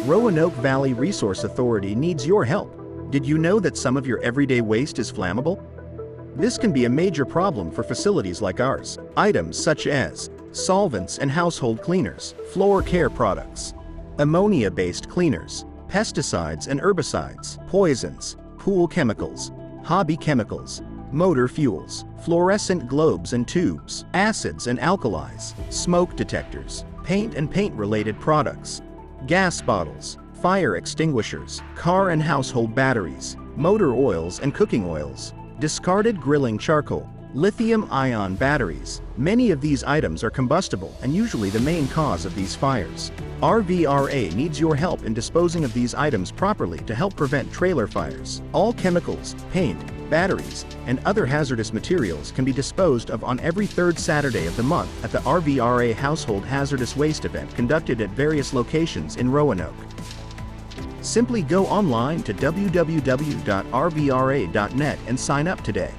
Roanoke Valley Resource Authority needs your help. Did you know that some of your everyday waste is flammable? This can be a major problem for facilities like ours. Items such as solvents and household cleaners, floor care products, ammonia-based cleaners, pesticides and herbicides, poisons, pool chemicals, hobby chemicals, motor fuels, fluorescent globes and tubes, acids and alkalis, smoke detectors, paint and paint-related products, gas bottles, fire extinguishers, car and household batteries, motor oils and cooking oils, discarded grilling charcoal, lithium-ion batteries. Many of these items are combustible and usually the main cause of these fires. RVRA needs your help in disposing of these items properly to help prevent trailer fires. All chemicals, paint, batteries, and other hazardous materials can be disposed of on every third Saturday of the month at the RVRA Household Hazardous Waste event conducted at various locations in Roanoke. Simply go online to www.rvra.net and sign up today.